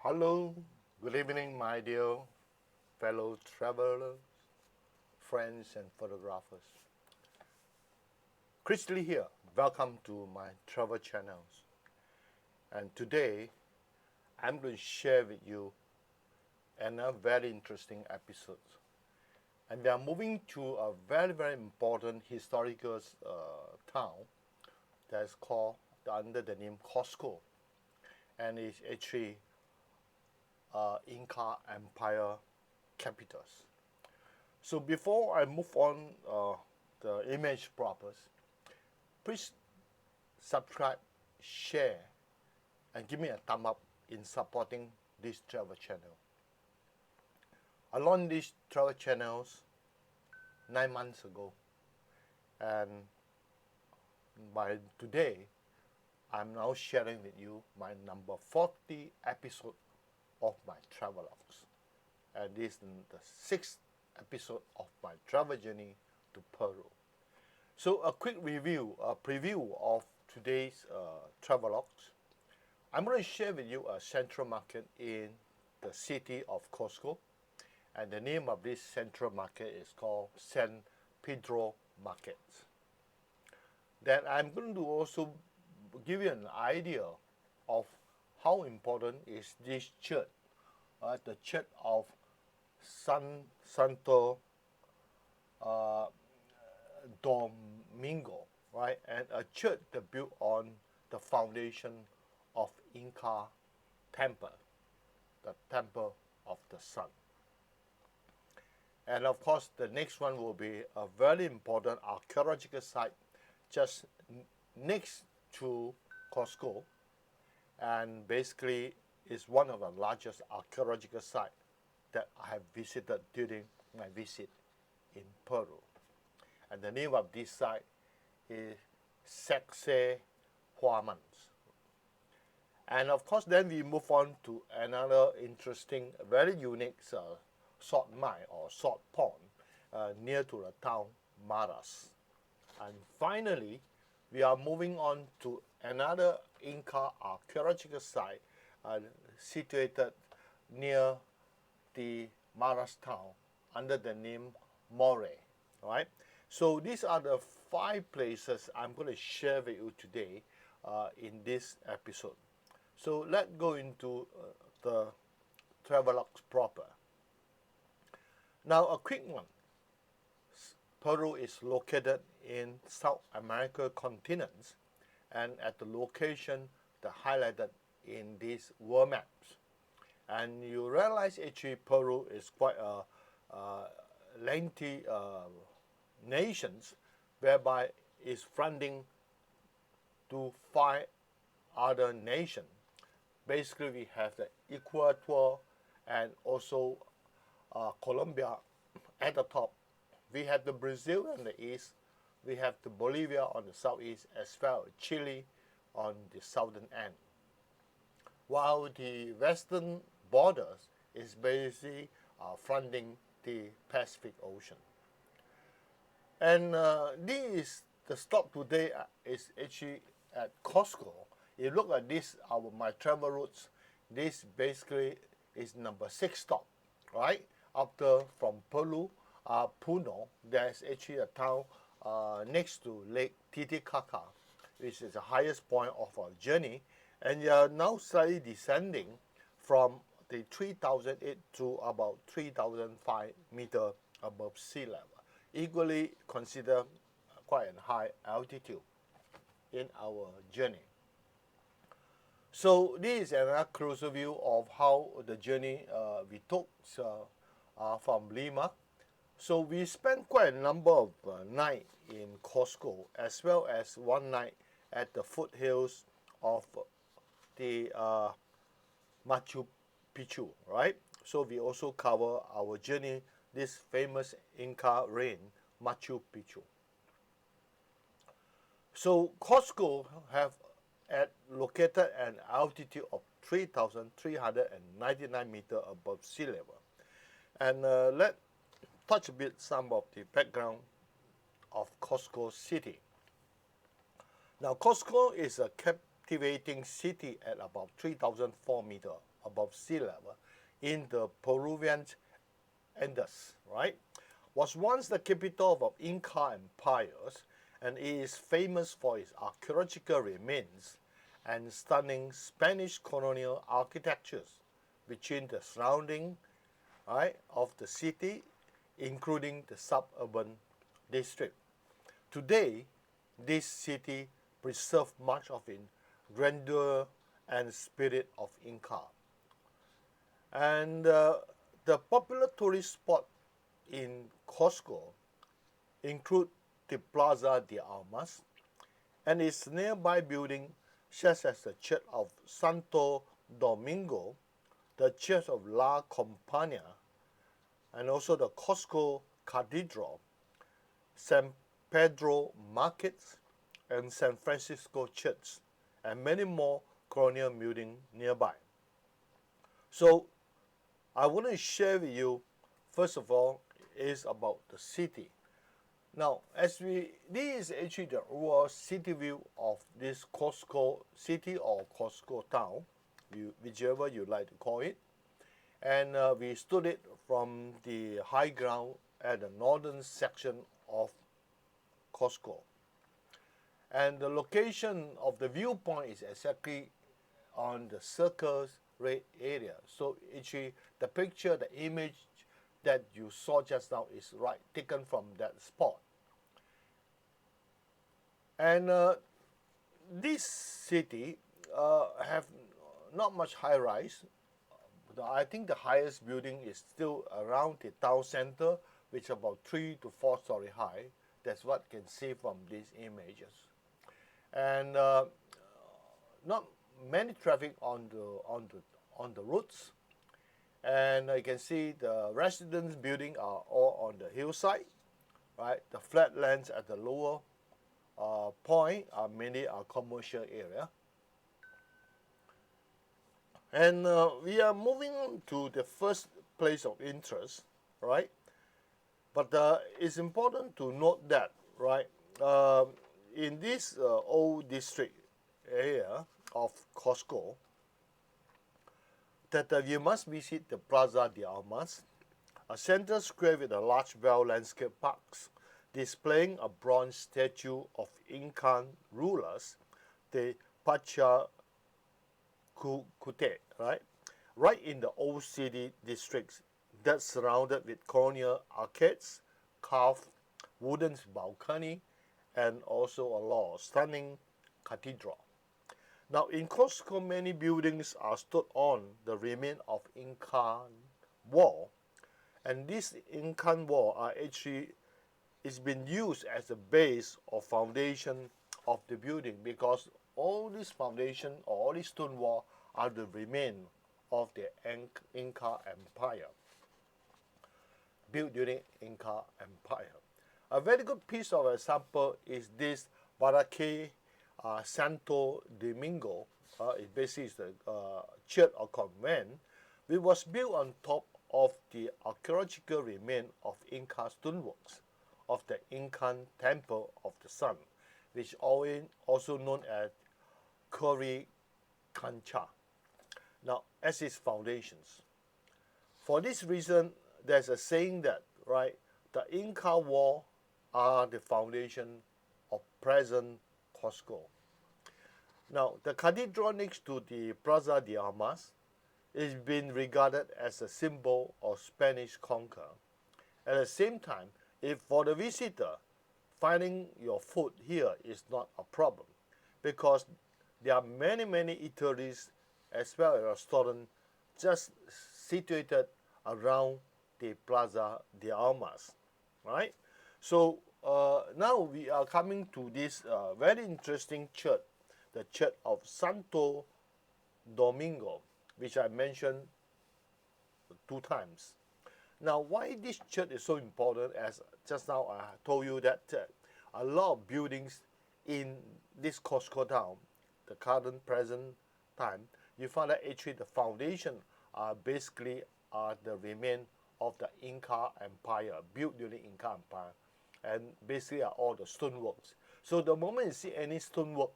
Hello, good evening, my dear fellow travelers, friends, and photographers. Chris Lee here. Welcome to my travel channels. And today, I'm going to share with you another very interesting episode. And we are moving to a very important historical town that's called under the name Cusco, and it's actually Inca Empire capitals. So before I move on the image propers, please subscribe, share, and give me a thumb up in supporting this travel channel. I launched these travel channels 9 months ago, and by today, I'm now sharing with you my number 40 episode of my travelogues, and this is the 6th episode of my travel journey to Peru. So a quick review, a preview of today's travelogues. I'm going to share with you a central market in the city of Cusco, and the name of this central market is called San Pedro Market. Then I'm going to also give you an idea of how important is this church, the Church of Santo uh, Domingo, right? And a church that built on the foundation of Inca temple, the temple of the sun. And of course, the next one will be a very important archaeological site just next to Cusco, and basically is one of the largest archaeological sites that I have visited during my visit in Peru. And the name of this site is Sacsayhuaman. And of course, then we move on to another interesting, very unique salt mine or salt pond near to the town Maras. And finally, we are moving on to another Inca archaeological site situated near the Maras town under the name More. Right? So these are the 5 places I'm going to share with you today in this episode. So let's go into the travelogues proper. Now a quick one. Peru is located in South America continents and at the location that highlighted in these world maps. And you realize actually Peru is quite a lengthy nations whereby it's fronting to 5 other nations. Basically, we have the Ecuador and also Colombia at the top. We have the Brazil on the east. We have the Bolivia on the southeast, as well as Chile on the southern end. While the western borders is basically fronting the Pacific Ocean. And this is the stop today is actually at Cusco. You look at this, my travel routes, this basically is number 6 stop, right? After from Puno, there's actually a town next to Lake Titicaca, which is the highest point of our journey. And you are now slightly descending from the 3,008 to about 3,005 meters above sea level. Equally considered quite a high altitude in our journey. So this is another closer view of how the journey we took from Lima. So we spent quite a number of nights in Cusco, as well as one night at the foothills of the Machu Picchu, right? So we also cover our journey, this famous Inca ruin, Machu Picchu. So Cusco have located at an altitude of 3,399 meters above sea level. And let's touch a bit some of the background of Cusco City. Now Cusco is a captivating city at about 3,004 meters above sea level in the Peruvian Andes, right? Was once the capital of Inca empires and is famous for its archaeological remains and stunning Spanish colonial architectures between the surrounding, right, of the city, including the suburban district. Today, this city preserves much of its grandeur and spirit of Inca. And the popular tourist spot in Cusco include the Plaza de Armas and its nearby building such as the Church of Santo Domingo, the Church of La Compañía, and also the Cusco Cathedral, San Pedro Markets, and San Francisco Church, and many more colonial buildings nearby. So I want to share with you, first of all, is about the city. Now, this is actually the overall city view of this Cusco city or Cusco town, whichever you like to call it. And we stood it from the high ground at the northern section of Cusco. And the location of the viewpoint is exactly on the circle's red area. So actually the picture, the image that you saw just now is right taken from that spot. And this city have not much high rise. I think the highest building is still around the town center, which is about 3 to 4 story high. That's what you can see from these images. And not many traffic on the roads. And you can see the residence building are all on the hillside, right? The flatlands at the lower point are mainly a commercial area. And we are moving on to the first place of interest, right? But it's important to note that, right, in this old district area of Cusco, that you must visit the Plaza de Armas, a central square with a large well-landscaped parks, displaying a bronze statue of Incan rulers, the Pachacute, right? Right in the old city districts that's surrounded with colonial arcades, carved wooden balcony, and also a stunning cathedral. Now in Cusco, many buildings are stood on the remain of Incan wall, and this Incan wall are actually it's been used as the base or foundation of the building, because all this foundation or all these stone wall are the remain of the Inca Empire, built during Inca Empire. A very good piece of example is this Parque Santo Domingo. It basically is the church or convent, which was built on top of the archaeological remain of Inca stoneworks of the Incan Temple of the Sun, which also known as Coricancha. Now, as its foundations. For this reason, there's a saying that, right, the Inca wall are the foundation of present Cusco. Now, the cathedral next to the Plaza de Armas is being regarded as a symbol of Spanish conquer. At the same time, if for the visitor, finding your food here is not a problem, because there are many eateries as well as restaurants just situated around the Plaza de Armas, right? So now we are coming to this very interesting church, the Church of Santo Domingo, which I mentioned 2 times. Now, why this church is so important, as just now I told you that a lot of buildings in this Cusco town, the current present time, you find that actually the foundation are basically the remain of the Inca Empire, built during Inca Empire, and basically are all the stoneworks. So the moment you see any stonework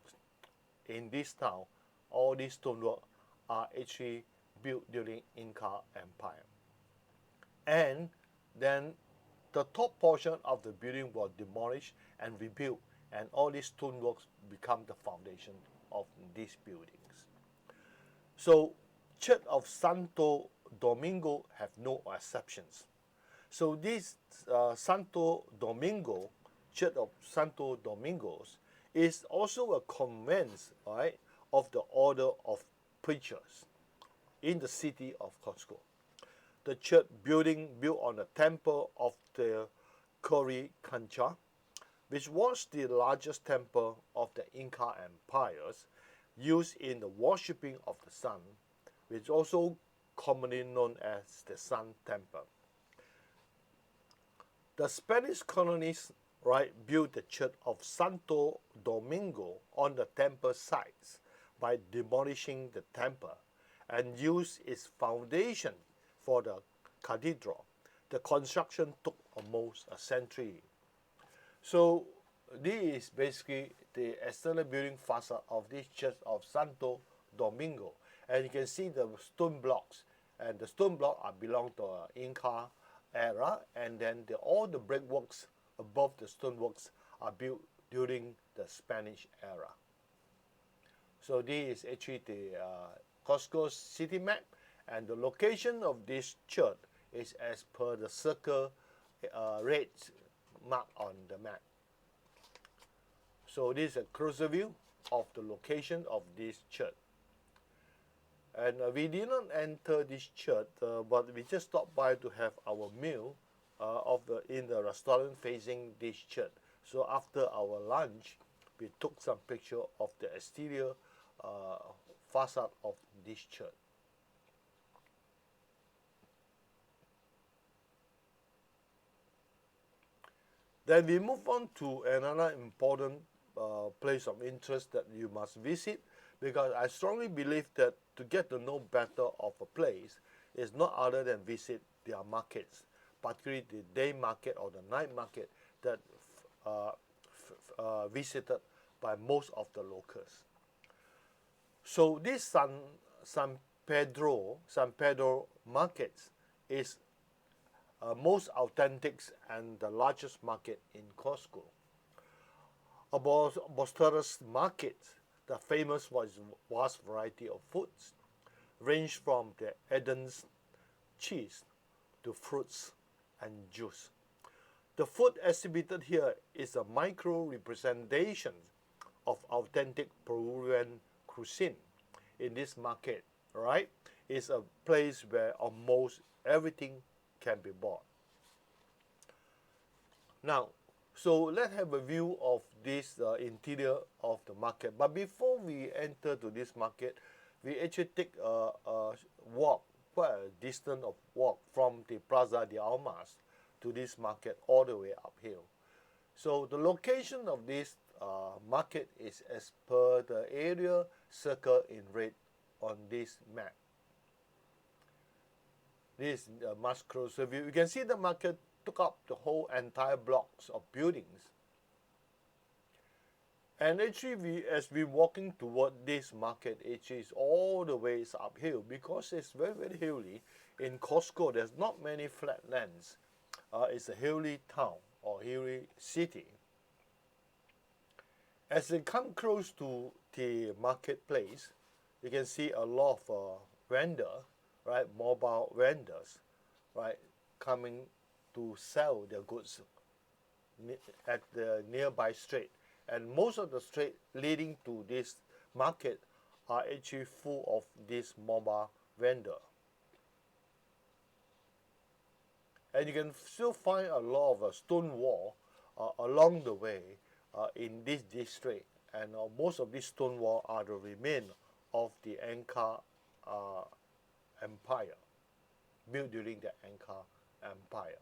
in this town, all these stonework are actually built during Inca Empire. And then the top portion of the building was demolished and rebuilt, and all these stoneworks become the foundation of these buildings. So, Church of Santo Domingo have no exceptions. So this Santo Domingo, Church of Santo Domingos, is also a convent, right, of the order of preachers in the city of Cusco. The church building built on the temple of the Coricancha, which was the largest temple of the Inca empires, used in the worshipping of the sun, which is also commonly known as the Sun Temple. The Spanish colonists, right, built the church of Santo Domingo on the temple sites by demolishing the temple and used its foundation for the cathedral. The construction took almost a century. So this is basically the external building facade of this church of Santo Domingo. And you can see the stone blocks, and the stone blocks belong to Inca era, and then all the brickworks above the stoneworks are built during the Spanish era. So this is actually the Cusco city map, and the location of this church is as per the circle red mark on the map. So this is a closer view of the location of this church. And we did not enter this church, but we just stopped by to have our meal in the restaurant facing this church. So after our lunch, we took some picture of the exterior facade of this church. Then we move on to another important place of interest that you must visit, because I strongly believe that to get to know better of a place is not other than visit their markets, particularly the day market or the night market that visited by most of the locals. So this San Pedro market is most authentic and the largest market in Cusco. About Bosteros market, the famous vast variety of foods, range from the Eden's cheese to fruits and juice. The food exhibited here is a micro representation of authentic Peruvian cuisine. In this market, right, is a place where almost everything can be bought. Now, so let's have a view of this interior of the market. But before we enter to this market, we actually take a walk, quite a distance of walk from the Plaza de Almas to this market all the way uphill. So the location of this market is as per the area circled in red on this map. This is a much closer view. You can see the market took up the whole entire blocks of buildings. And actually, as we're walking toward this market, it is all the ways uphill because it's very, very hilly. In Cusco, there's not many flat lands. It's a hilly town or hilly city. As they come close to the marketplace, you can see a lot of vendors, right, mobile vendors, right, coming to sell their goods at the nearby street. And most of the street leading to this market are actually full of this mobile vendor. And you can still find a lot of stone wall along the way in this district. And most of these stone wall are the remain of the Inca Empire, built during the Inca Empire.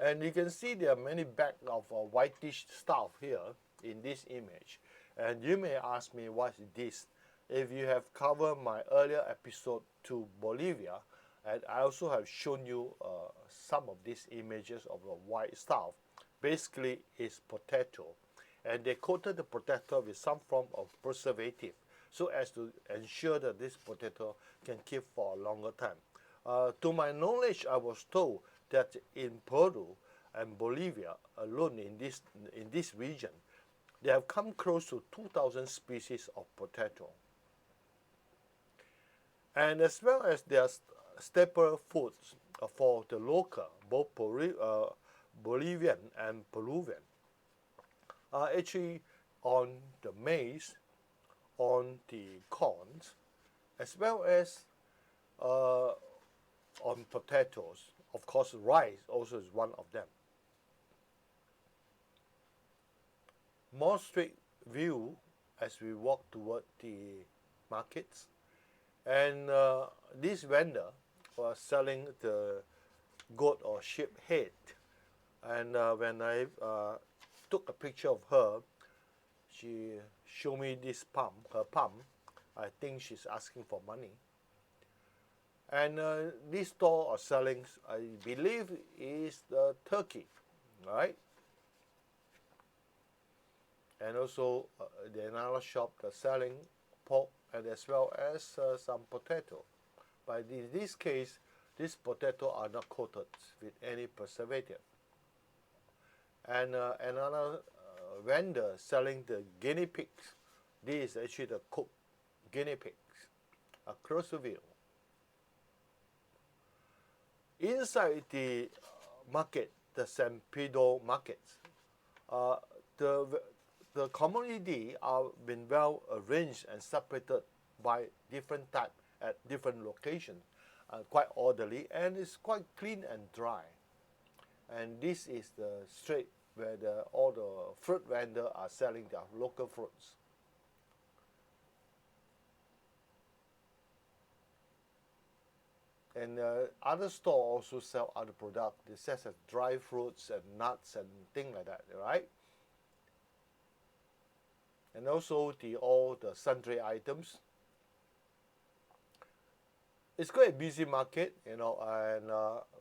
And you can see there are many bags of whitish stuff here in this image. And you may ask me, what is this? If you have covered my earlier episode to Bolivia, and I also have shown you some of these images of the white stuff. Basically, it's potato. and they coated the potato with some form of preservative so as to ensure that this potato can keep for a longer time. To my knowledge, I was told that in Peru and Bolivia alone in this region, they have come close to 2,000 species of potato. And as well as their staple foods for the local, both Bolivian and Peruvian, are actually on the maize, on the corns, as well as on potatoes. Of course, rice also is one of them. More straight view as we walk toward the markets, and this vendor was selling the goat or sheep head, and when I took a picture of her, she showed me this palm, her palm. I think she's asking for money. And this store are selling, I believe, is the turkey, right? And also the another shop that's selling pork and as well as some potato. But in this case, these potato are not coated with any preservative. And another vendor selling the guinea pigs. This is actually the cooked guinea pigs. A closer view. Inside the market, the San Pedro markets, the community are been well arranged and separated by different type at different locations, quite orderly, and it's quite clean and dry. And this is the street where all the fruit vendors are selling their local fruits. And other stores also sell other products. They sell as dry fruits and nuts and things like that, right? And also all the sundry items. It's quite a busy market, and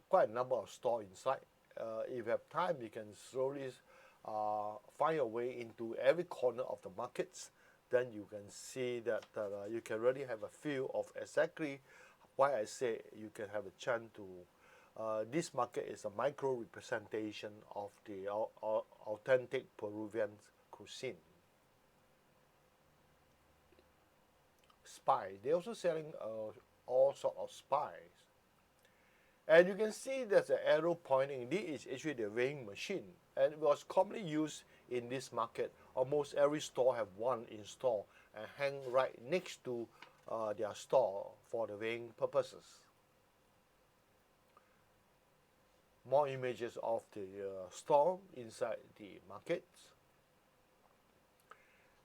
quite a number of stores inside. If you have time, you can slowly find your way into every corner of the markets. Then you can see that you can really have a feel of exactly why I say you can have a chance to. This market is a micro representation of the authentic Peruvian cuisine. Spice. They're also selling all sorts of spice. And you can see there's an arrow pointing. This is actually the weighing machine, and it was commonly used in this market. Almost every store have one in store and hang right next to their store for the weighing purposes. More images of the store inside the market.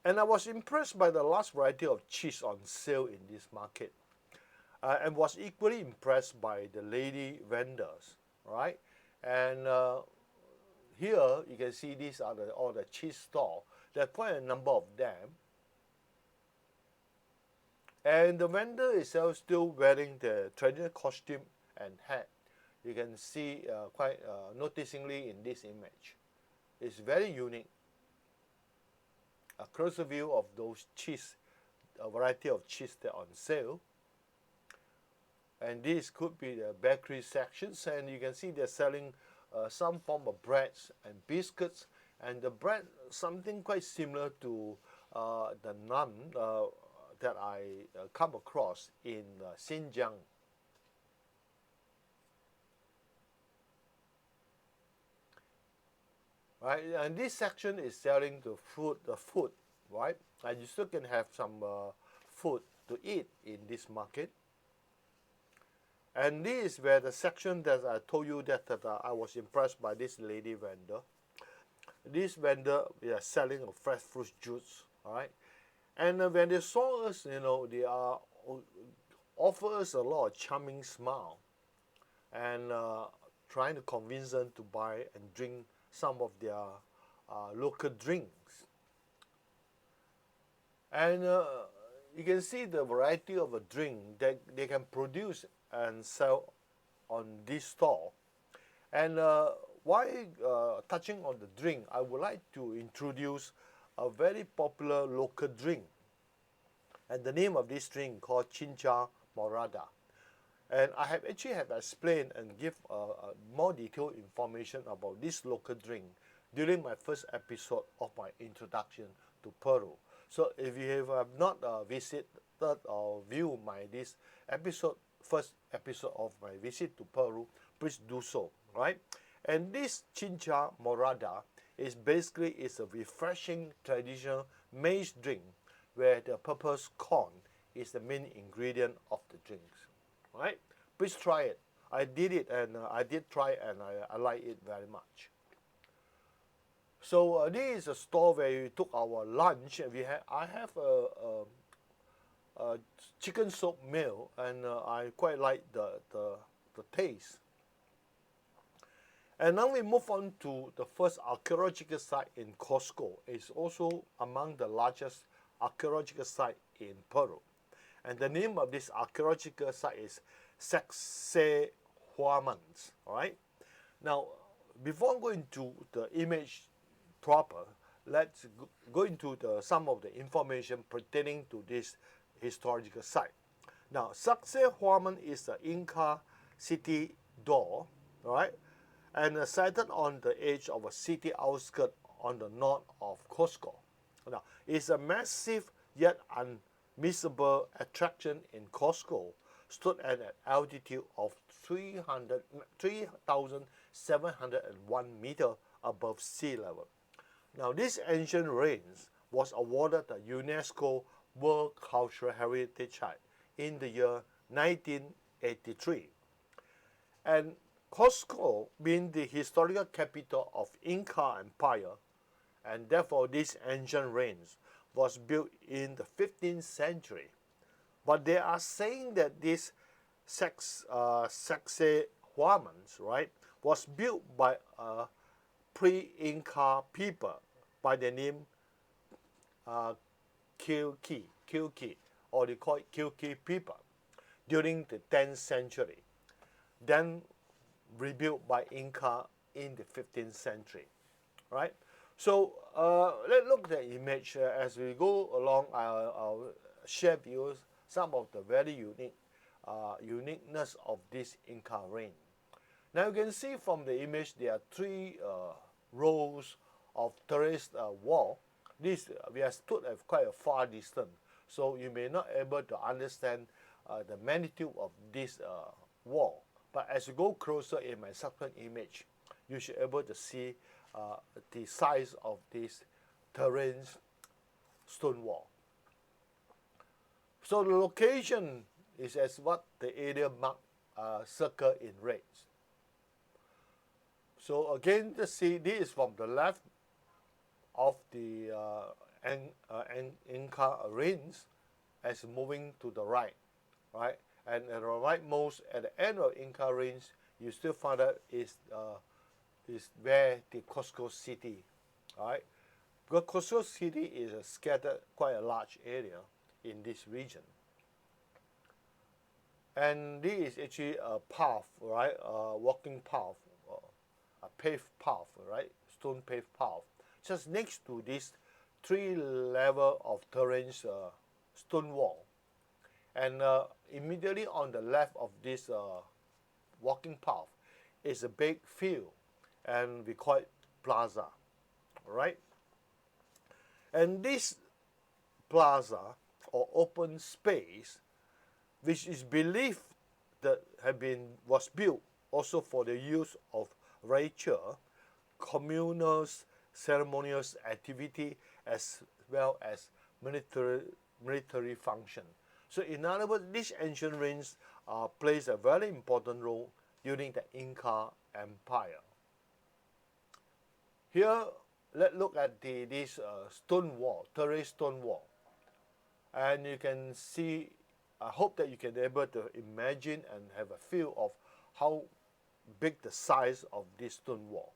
And I was impressed by the large variety of cheese on sale in this market. And was equally impressed by the lady vendors, right? And here you can see these are all the cheese stores. There are quite a number of them. And the vendor is still wearing the traditional costume and hat. You can see quite noticingly in this image. It's very unique. A closer view of those cheese, a variety of cheese that are on sale. And this could be the bakery sections, and you can see they're selling some form of breads and biscuits, and the bread something quite similar to the naan that I come across in Xinjiang. Right, and this section is selling the food, right? And you still can have some food to eat in this market. And this is where the section that I told you that I was impressed by this lady vendor. This vendor is selling a fresh fruit juice, right? And when they saw us, they are offer us a lot of charming smile, and trying to convince them to buy and drink some of their local drinks. And you can see the variety of a drink that they can produce and sell on this store. And while touching on the drink, I would like to introduce a very popular local drink. And the name of this drink called Chincha Morada. And I have actually have explained and give more detailed information about this local drink during my first episode of my introduction to Peru. So if you have not visited or viewed this episode, first episode of my visit to Peru, please do so, right? And this Chincha Morada is a refreshing traditional maize drink where the purple corn is the main ingredient of the drinks, right? Please try it. I did it and I did try and I like it very much. So this is a store where we took our lunch. And I have a chicken soup meal, and I quite like the taste. And now we move on to the first archaeological site in Cusco. It's also among the largest archaeological site in Peru. And the name of this archaeological site is Sacsayhuamans. All right. Now, before going to the image proper, let's go into some of the information pertaining to this historical site. Now, Sacsayhuaman is the Inca city door, right, and sited on the edge of a city outskirt on the north of Cusco. Now, it's a massive yet unmissable attraction in Cusco, stood at an altitude of 3,701 meters above sea level. Now, this ancient ruins was awarded the UNESCO World Cultural Heritage Site in the year 1983. And Cusco, being the historical capital of Inca Empire, and therefore this ancient ruins was built in the 15th century. But they are saying that this Sacsayhuamans, right, was built by a pre-Inca people by the name Quilci, or they call it Quilci people, during the 10th century, then rebuilt by Inca in the 15th century, right? So let's look at the image. As we go along, I'll share with you some of the very uniqueness of this Inca reign. Now you can see from the image there are three rows of terraced wall. This we have stood at quite a far distance, so you may not able to understand the magnitude of this wall. But as you go closer in my subsequent image, you should be able to see the size of this terrace stone wall. So the location is as what the area marked circle in red. So again, just see this is from the left of the Inca ruins as moving to the right, right? And at the rightmost, at the end of Inca ruins, you still find out is where the Cusco city, right? Because Cusco city is scattered quite a large area in this region. And this is actually a path, right? A walking path, a paved path, right? Stone paved path. Just next to this three level of terrain stone wall. And immediately on the left of this walking path is a big field, and we call it plaza, right? And this plaza or open space, which is believed that was built also for the use of ritual, communal, ceremonious activity, as well as military function. So in other words, these ancient ruins plays a very important role during the Inca Empire. Here, let's look at this stone wall, terrace stone wall. And you can see, I hope that you can be able to imagine and have a feel of how big the size of this stone wall.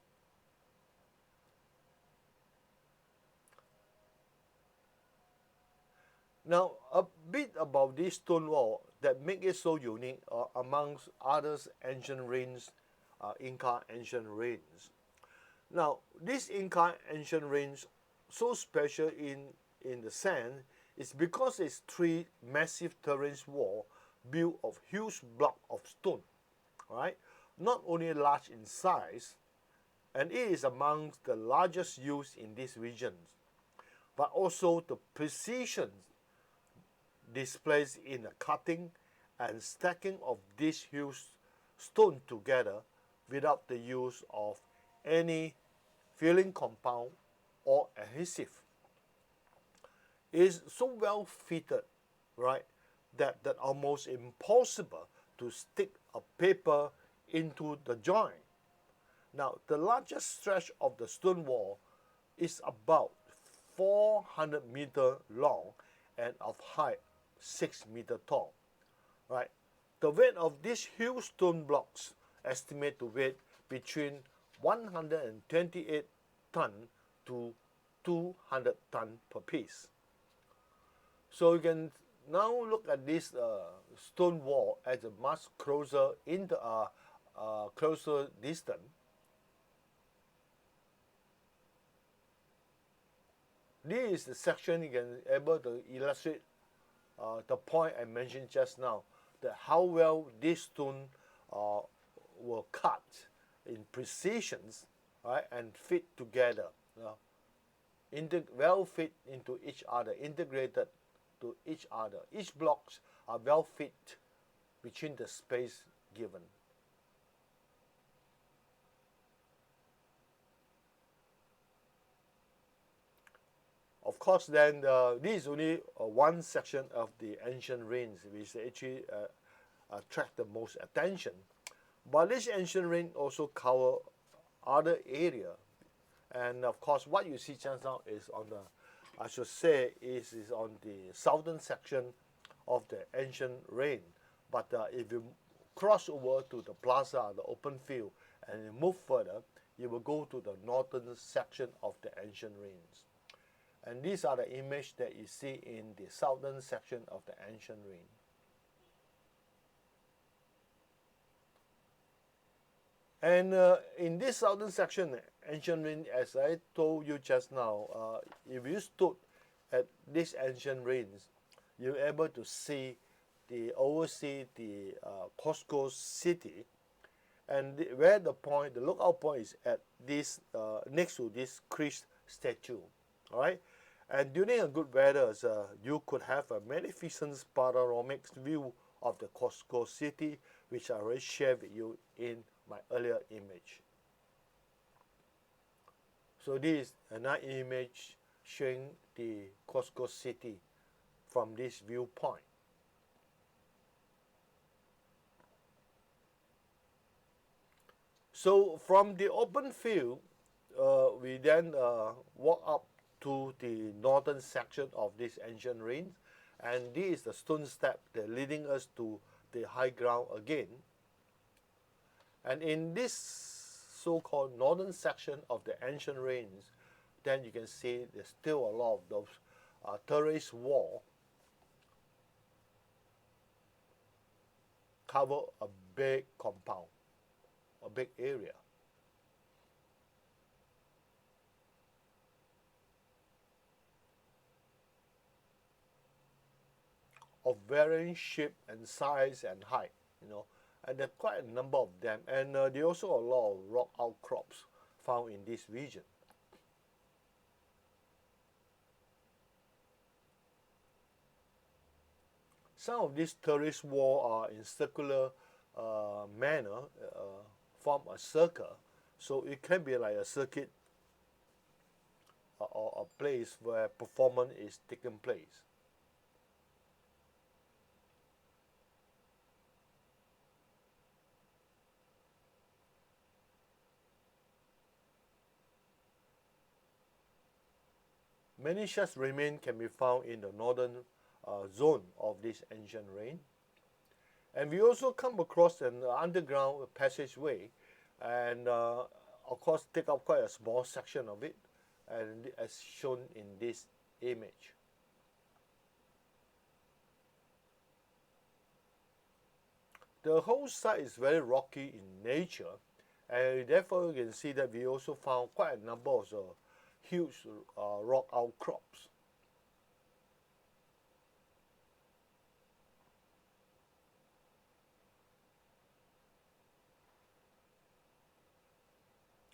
Now, a bit about this stone wall that make it so unique amongst others ancient ruins, Inca ancient ruins. Now, these Inca ancient ruins so special in the sense is because it's three massive terrace wall built of huge block of stone, right? Not only large in size, and it is amongst the largest used in these regions, but also the precision displayed in the cutting and stacking of these huge stone together without the use of any filling compound or adhesive. It is so well fitted, right, that almost impossible to stick a paper into the joint. Now, the largest stretch of the stone wall is about 400 meters long and of height 6 meters tall, right? The weight of these huge stone blocks estimate to weigh between 128 ton to 200 ton per piece. So you can now look at this stone wall as a much closer in the closer distance. This is the section you can able to illustrate the point I mentioned just now, that how well this stone were cut in precisions, right, and fit together, well fit into each other, integrated to each other. Each blocks are well fit between the space given. Of course, then this is only one section of the ancient ruins which actually attract the most attention. But this ancient ruin also cover other area, and of course, what you see just now is on the, I should say, is on the southern section of the ancient ruin. But if you cross over to the plaza, the open field, and you move further, you will go to the northern section of the ancient ruins. And these are the images that you see in the southern section of the ancient ruin. And in this southern section, ancient ruin, as I told you just now, if you stood at these ancient ruins, you're able to see oversee the Cusco city, and where the lookout point is at this next to this Christ statue, all right. And during a good weather, you could have a magnificent panoramic view of the Cusco city, which I already shared with you in my earlier image. So this is another image showing the Cusco city from this viewpoint. So from the open field, we then walk up to the northern section of this ancient ruins, and this is the stone step that leading us to the high ground again. And in this so-called northern section of the ancient ruins, then you can see there's still a lot of those terrace wall cover a big compound, a big area. Of varying shape and size and height, and there are quite a number of them, and there are also a lot of rock outcrops found in this region. Some of these terrace walls are in circular manner, form a circle, so it can be like a circuit or a place where performance is taking place. Many such remains can be found in the northern zone of this ancient ruin. And we also come across an underground passageway, and of course take up quite a small section of it, and as shown in this image. The whole site is very rocky in nature, and therefore you can see that we also found quite a number of huge rock outcrops.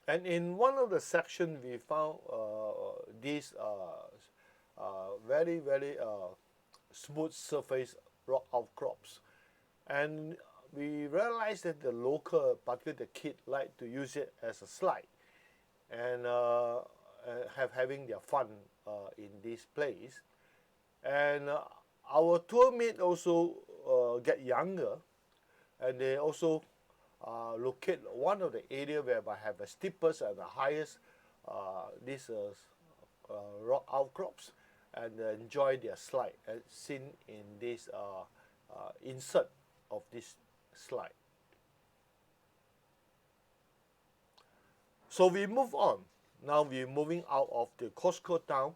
And in one of the sections, we found these very smooth surface rock outcrops, and we realized that the local, particularly the kid, like to use it as a slide and having their fun in this place. And our tour mate also get younger, and they also locate one of the area whereby have the steepest and the highest these rock outcrops, and enjoy their slide as seen in this insert of this slide. So we move on. Now we're moving out of the Costco town,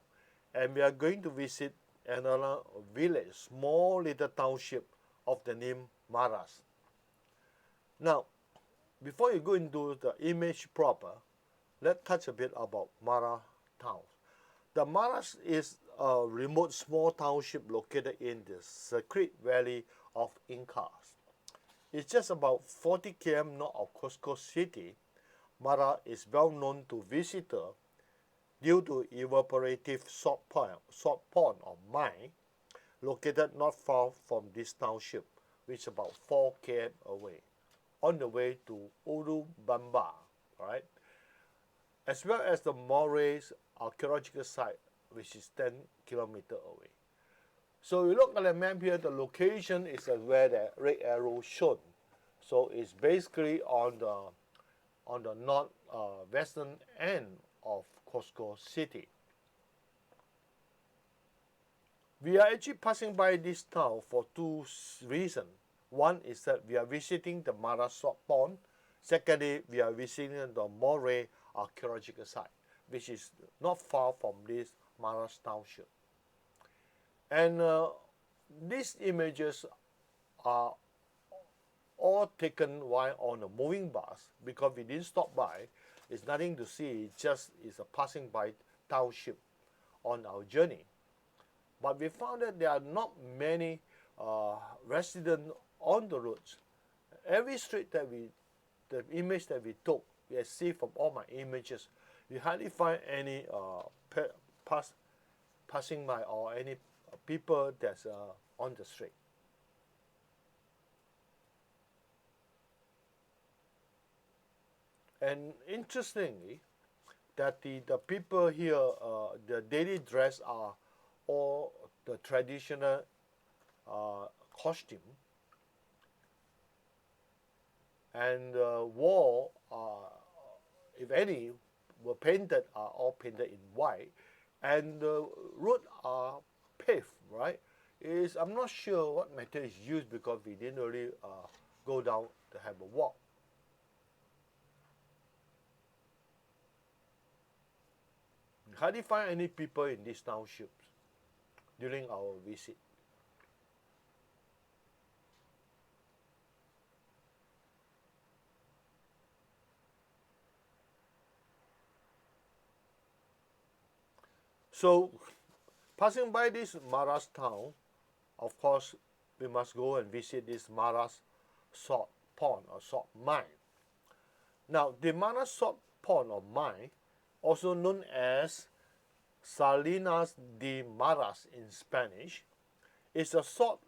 and we are going to visit another village, small little township of the name Maras. Now, before you go into the image proper, let's touch a bit about Mara town. The Maras is a remote small township located in the Secret Valley of Incas. It's just about 40 km north of Cusco City. Mara is well known to visitors due to evaporative salt pond or mine located not far from this township, which is about 4 km away, on the way to Urubamba, right? As well as the Moraes archaeological site, which is 10 kilometers away. So you look at the map here, the location is where the red arrow shown. So it's basically on the north western end of Cusco City. We are actually passing by this town for two reasons. One is that we are visiting the Mara Salt Pond. Secondly, we are visiting the Moray archaeological site, which is not far from this Maras township. And these images are all taken while on a moving bus, because we didn't stop by. It's nothing to see, it's just a passing by township on our journey. But we found that there are not many residents on the roads. Every street that the image that we took, we see from all my images, you hardly find any passing by or any people that's on the street. And interestingly, that the people here, the daily dress are all the traditional costume, and wall, if any, were painted, are all painted in white, and the road are paved, right? I'm not sure what method is used, because we didn't really go down to have a walk. Hardly find any people in these townships during our visit. So, passing by this Maras town, of course, we must go and visit this Maras salt pond or salt mine. Now, the Maras salt pond or mine, also known as Salinas de Maras in Spanish, is a salt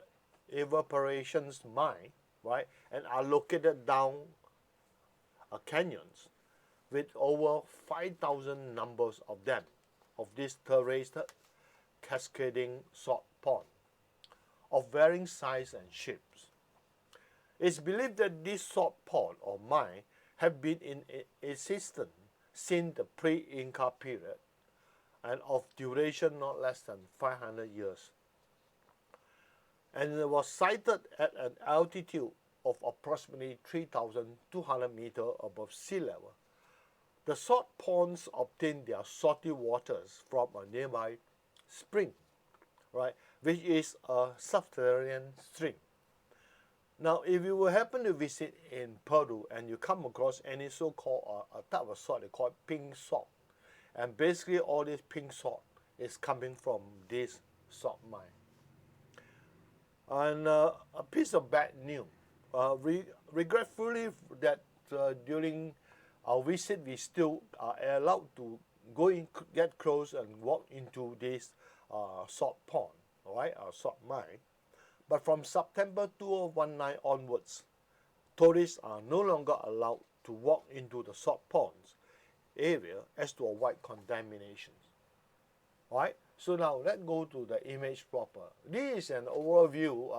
evaporation mine, right, and are located down canyons with over 5,000 numbers of them, of this terraced cascading salt pond of varying size and shapes. It's believed that this salt pond or mine have been in existence since the pre-Inca period, and of duration not less than 500 years. And it was sited at an altitude of approximately 3,200 meters above sea level. The salt ponds obtain their salty waters from a nearby spring, right, which is a subterranean stream. Now, if you will happen to visit in Peru and you come across any so-called a type of salt, they call it pink salt, And basically all this pink salt is coming from this salt mine. And a piece of bad news. Regretfully, that during our visit, we still are allowed to go in, get close, and walk into this salt pond, all right, salt mine. But from September 2019 onwards, tourists are no longer allowed to walk into the salt ponds area as to avoid contamination. Right? So now let's go to the image proper. This is an overview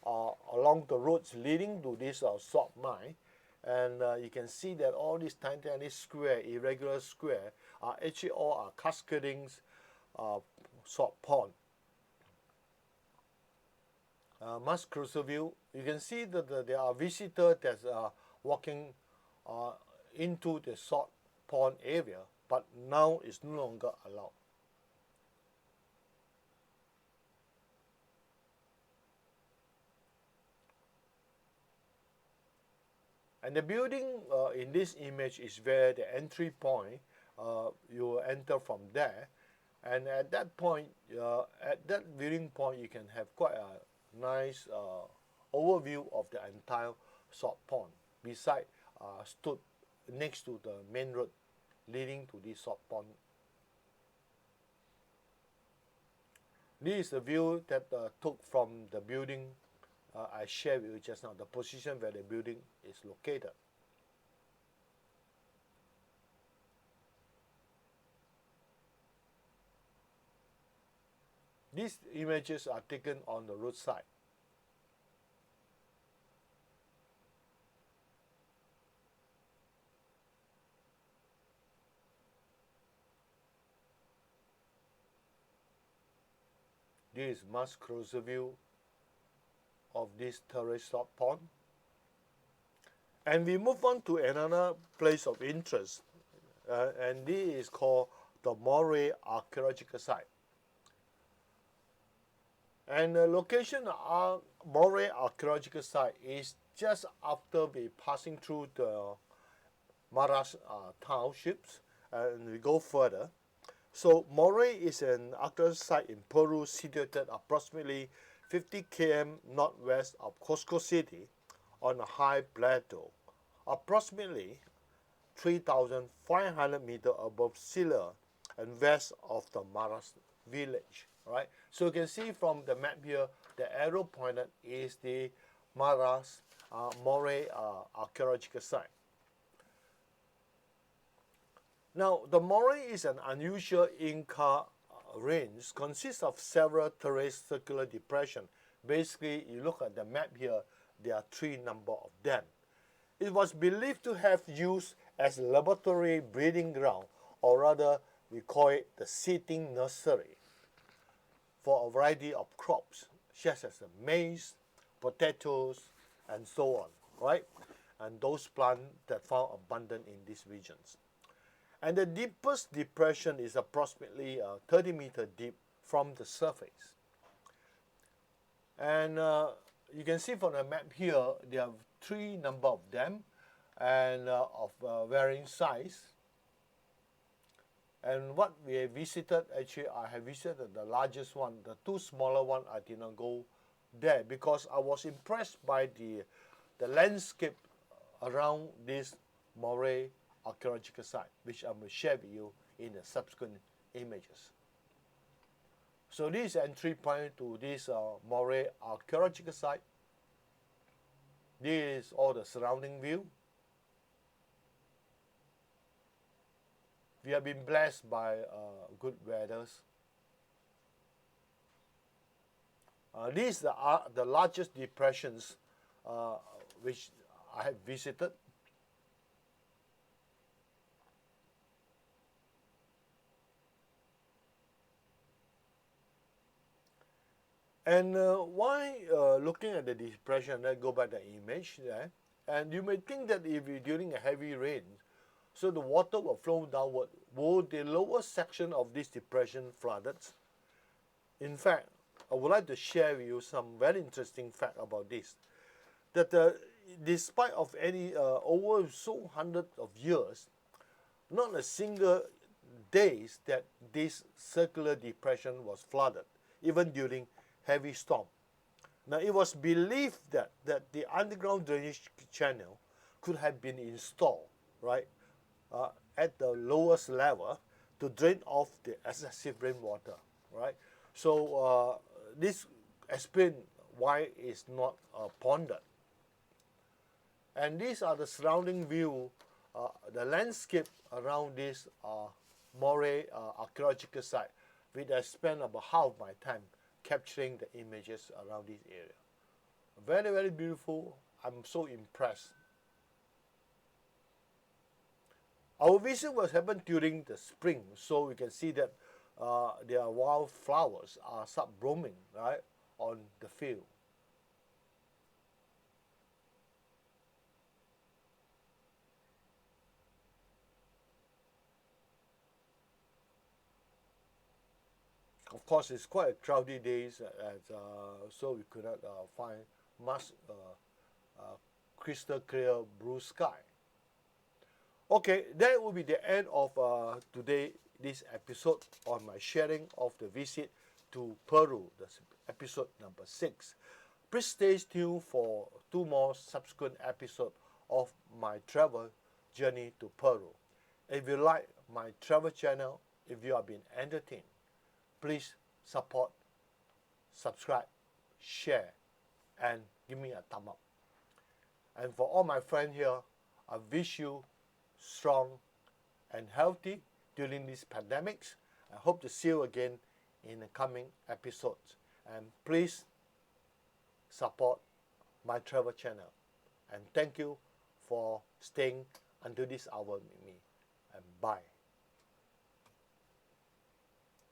along the roads leading to this salt mine. And you can see that all these tiny square, irregular square, are actually all cascading salt pond. Much closer view, you can see that there are visitors that are walking into the salt pond area, but now it's no longer allowed. And the building in this image is where the entry point, you will enter from there. And at that point, at that viewing point, you can have quite a nice overview of the entire salt pond. Beside, stood next to the main road leading to this salt pond. This is the view that took from the building I shared with you just now, the position where the building is located. These images are taken on the roadside. This is much closer view of this terrace salt pond. And we move on to another place of interest, and this is called the Moray Archaeological Site. And the location of Moray Archaeological Site is just after we passing through the Maras townships, and we go further. So Moray is an archaeological site in Peru situated approximately 50 km northwest of Cusco City on a high plateau, approximately 3,500 meters above sea level and west of the Maras village. Right? So you can see from the map here, the arrow pointed is the Maras Moray Archaeological Site. Now, the Moray is an unusual Inca range, consists of several terrace circular depressions. Basically, you look at the map here, there are 3 number of them. It was believed to have used as a laboratory breeding ground, or rather, we call it the seeding nursery, for a variety of crops, such as maize, potatoes, and so on, right? And those plants that found abundant in these regions. And the deepest depression is approximately 30 meters deep from the surface. And you can see from the map here, there are 3 number of them, and of varying size. And what we have visited, actually I have visited the largest one. The 2 smaller ones I did not go there because I was impressed by the landscape around this Moray Archaeological Site, which I will share with you in the subsequent images. So this is entry point to this Moray Archaeological Site. This is all the surrounding view. We have been blessed by good weathers. These are the largest depressions which I have visited. And why looking at the depression, let's go back the image there. And you may think that if you're during a heavy rain, so the water will flow downward. Will the lower section of this depression flooded? In fact, I would like to share with you some very interesting fact about this. That despite of any over so hundreds of years, not a single days that this circular depression was flooded, even during heavy storm. Now, it was believed that the underground drainage channel could have been installed, right, at the lowest level to drain off the excessive rainwater, right? So this explains why it's not ponded. And these are the surrounding view, the landscape around this Moray archaeological site, which I spent about half my time capturing the images around this area. Very, very beautiful. I'm so impressed. Our visit was happened during the spring, so we can see that their wildflowers are start blooming, right, on the field. Of course, it's quite a cloudy days, so we could not find much crystal clear blue sky. Okay, that will be the end of this episode on my sharing of the visit to Peru, that's episode number 6. Please stay tuned for 2 more subsequent episodes of my travel journey to Peru. If you like my travel channel, if you have been entertained, please support, subscribe, share, and give me a thumb up. And for all my friends here, I wish you strong and healthy during these pandemics. I hope to see you again in the coming episodes. And please support my travel channel. And thank you for staying until this hour with me. And bye.